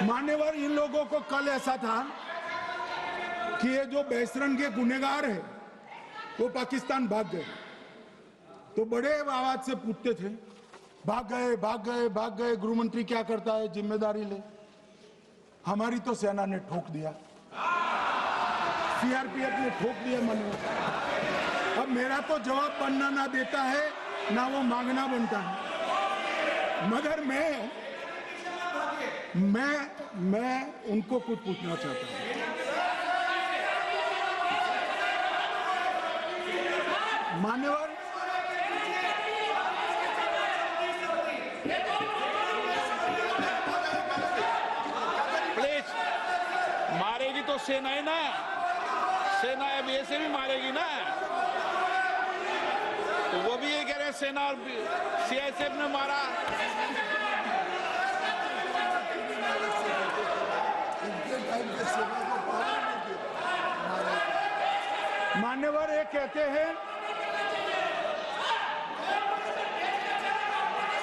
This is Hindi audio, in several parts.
मान्यवर इन लोगों को कल ऐसा था कि ये जो बेसरन के गुनहगार है वो पाकिस्तान भाग गए, तो बड़े आवाज से पूछते थे भाग गए भाग गए भाग गए, गृह मंत्री क्या करता है, जिम्मेदारी ले। हमारी तो सेना ने ठोक दिया, सीआरपीएफ ने ठोक दिया मान्यवर। अब मेरा तो जवाब बनना ना देता है ना वो मांगना बनता है, मगर मैं उनको कुछ पूछना चाहता हूं। मान्यवर, प्लीज, मारेगी तो सेना है ना, सेना अब ऐसे भी मारेगी ना, तो वो भी ये कह रहे हैं सेना और सीआईएसएफ ने मारा। मान्यवर ये कहते हैं,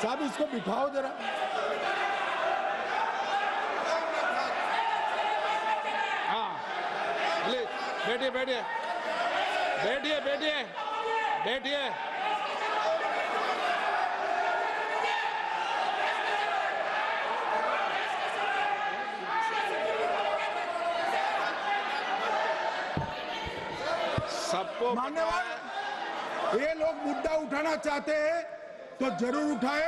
साहब इसको बिठाओ जरा। हाँ प्लीज बैठिए बैठिए बैठिए बैठिए बैठिए। सबको मान्यवर, ये लोग मुद्दा उठाना चाहते हैं तो जरूर उठाए।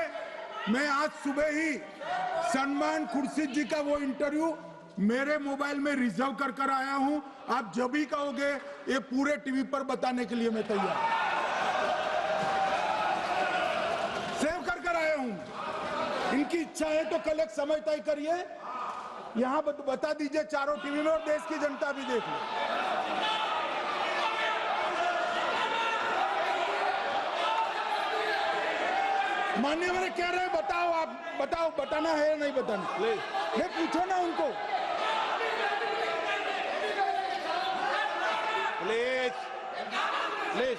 मैं आज सुबह ही सलमान खुर्शीद जी का वो इंटरव्यू मेरे मोबाइल में रिजर्व कर आया हूं। आप जब भी कहोगे ये पूरे टीवी पर बताने के लिए मैं तैयार सेव कर आया हूं। इनकी इच्छा है तो कल एक समय तय करिए, यहां बता दीजिए चारों टीवी में, और देश की जनता भी देख ले। मान्यवर कह रहे हैं बताओ, आप बताओ, बताना है या नहीं बताना, ये पूछो ना उनको। प्लीज प्लीज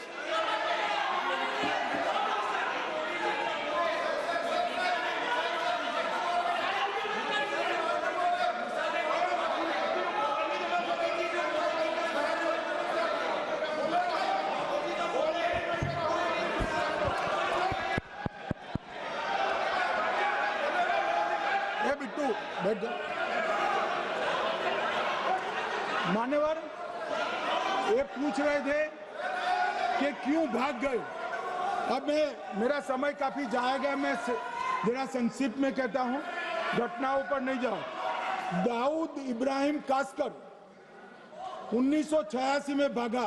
बैठ जाओ। मान्यवर ये पूछ रहे थे कि क्यों भाग गए। अब मेरा समय काफी जाएगा, मैं जरा संक्षिप्त में कहता हूं, घटनाओं पर नहीं जाऊं। दाऊद इब्राहिम कासकर 1986 में भागा,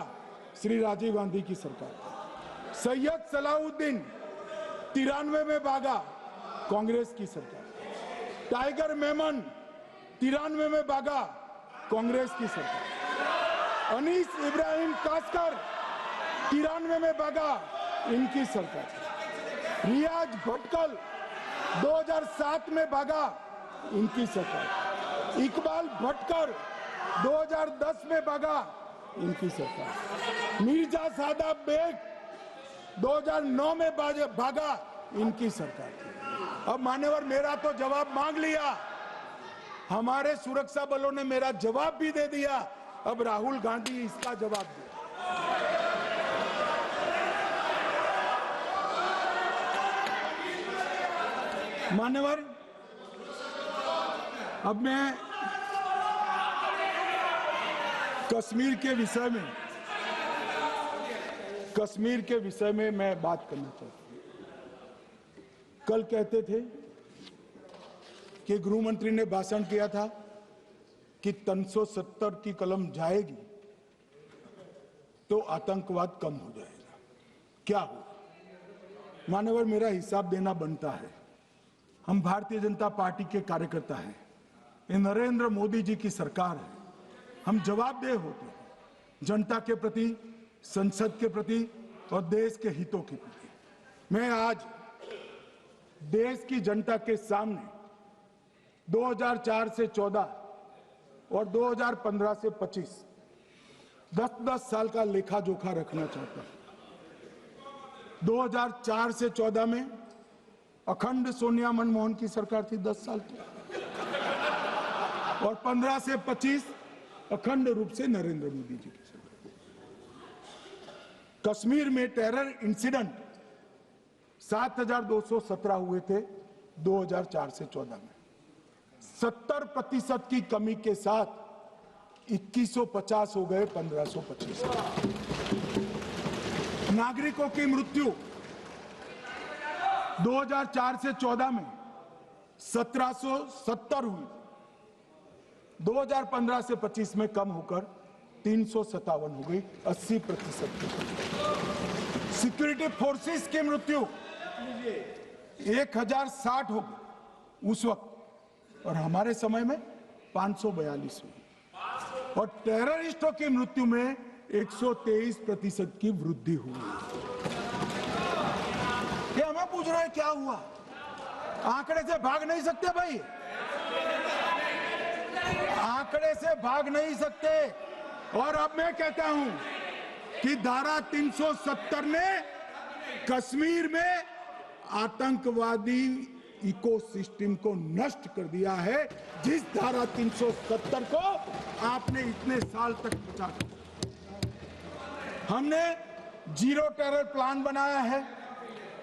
श्री राजीव गांधी की सरकार। सैयद सलाउद्दीन 93 में भागा, कांग्रेस की सरकार। टाइगर मेमन 93 में भागा, कांग्रेस की सरकार। अनीस इब्राहिम कासकर 93 में भागा, इनकी सरकार। रियाज भटकल 2007 में भागा, इनकी सरकार। इकबाल भटकर 2010 में भागा, इनकी सरकार। मिर्जा सादाब बेग 2009 में भागा, इनकी सरकार। अब मान्यवर मेरा तो जवाब मांग लिया, हमारे सुरक्षा बलों ने मेरा जवाब भी दे दिया, अब राहुल गांधी इसका जवाब दे। मान्यवर अब मैं कश्मीर के विषय में मैं बात करना चाहता हूं। कल कहते थे कि गृह मंत्री ने भाषण किया था कि 370 की कलम जाएगी तो आतंकवाद कम हो जाएगा। क्या हो मान्यवर, मेरा हिसाब देना बनता है। हम भारतीय जनता पार्टी के कार्यकर्ता हैं, ये नरेंद्र मोदी जी की सरकार है, हम जवाबदेह होते हैं जनता के प्रति, संसद के प्रति और देश के हितों के प्रति। मैं आज देश की जनता के सामने 2004 से 14 और 2015 से 25 10-10 साल का लेखा जोखा रखना चाहता हूं। 2004 से 14 में अखंड सोनिया मनमोहन की सरकार थी 10 साल की, और 15 से 25 अखंड रूप से नरेंद्र मोदी जी की सरकार। कश्मीर में टेरर इंसिडेंट 7,217 हुए थे 2004 से 14 में। 70% की कमी के साथ 2150 हो गए 1525। नागरिकों की मृत्यु 2004 से 14 में 1770 हुई, 2015 से 25 में कम होकर 357 हो गई, 80%। सिक्योरिटी फोर्सेस की मृत्यु 1060 हो गई उस वक्त, और हमारे समय में 542 हुई, और टेररिस्टों की मृत्यु में 123% की वृद्धि हुई। ये हमें पूछ रहे हैं क्या हुआ? आंकड़े से भाग नहीं सकते भाई, आंकड़े से भाग नहीं सकते। और अब मैं कहता हूं कि धारा 370 ने कश्मीर में आतंकवादी इकोसिस्टम को नष्ट कर दिया है, जिस धारा 370 को आपने इतने साल तक बचा दिया। हमने जीरो टेरर प्लान बनाया है,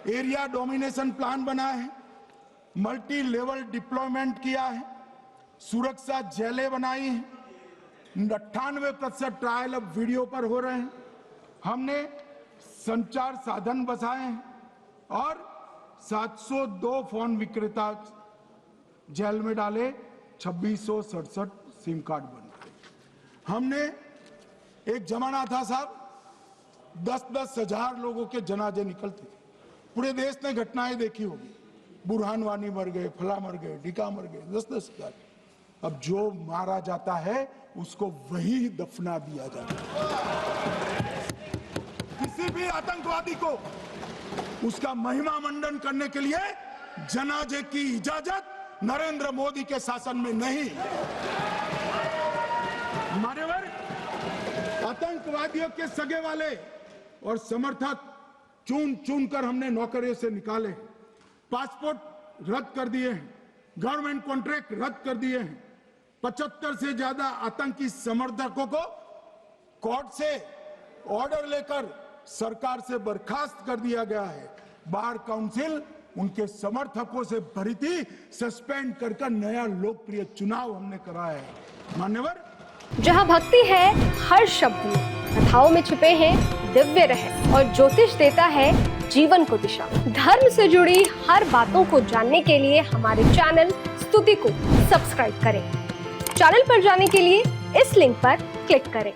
एरिया डोमिनेशन प्लान बनाया है, मल्टी लेवल डिप्लॉयमेंट किया है, सुरक्षा जेलें बनाई हैं, 98% ट्रायल अब वीडियो पर हो रहे हैं। हमने संचार साधन बसाए हैं और 702 फोन विक्रेता जेल में डाले, 2667 सिम कार्ड बन गए। हमने एक जमाना था साहब, 10-10 हजार लोगों के जनाजे निकलते थे। पूरे देश ने घटनाएं देखी होगी, बुरहान वानी मर गए, फला मर गए, ढिका मर गए, 10-10 हजार। अब जो मारा जाता है उसको वही दफना दिया जाता है। किसी भी आतंकवादी को उसका महिमा मंडन करने के लिए जनाजे की इजाजत नरेंद्र मोदी के शासन में नहीं। मान्यवर, आतंकवादियों के सगे वाले और समर्थक चुन चुन कर हमने नौकरियों से निकाले, पासपोर्ट रद्द कर दिए हैं, गवर्नमेंट कॉन्ट्रैक्ट रद्द कर दिए हैं। 75 से ज्यादा आतंकी समर्थकों को कोर्ट से ऑर्डर लेकर सरकार से बर्खास्त कर दिया गया है। बार काउंसिल उनके समर्थकों से भरी थी, सस्पेंड कर नया लोकप्रिय चुनाव हमने कराया है। मान्यवर, जहां भक्ति है हर शब्द में, कथाओं में छुपे हैं दिव्य रहस्य, और ज्योतिष देता है जीवन को दिशा। धर्म से जुड़ी हर बातों को जानने के लिए हमारे चैनल स्तुति को सब्सक्राइब करें। चैनल पर जाने के लिए इस लिंक पर क्लिक करें।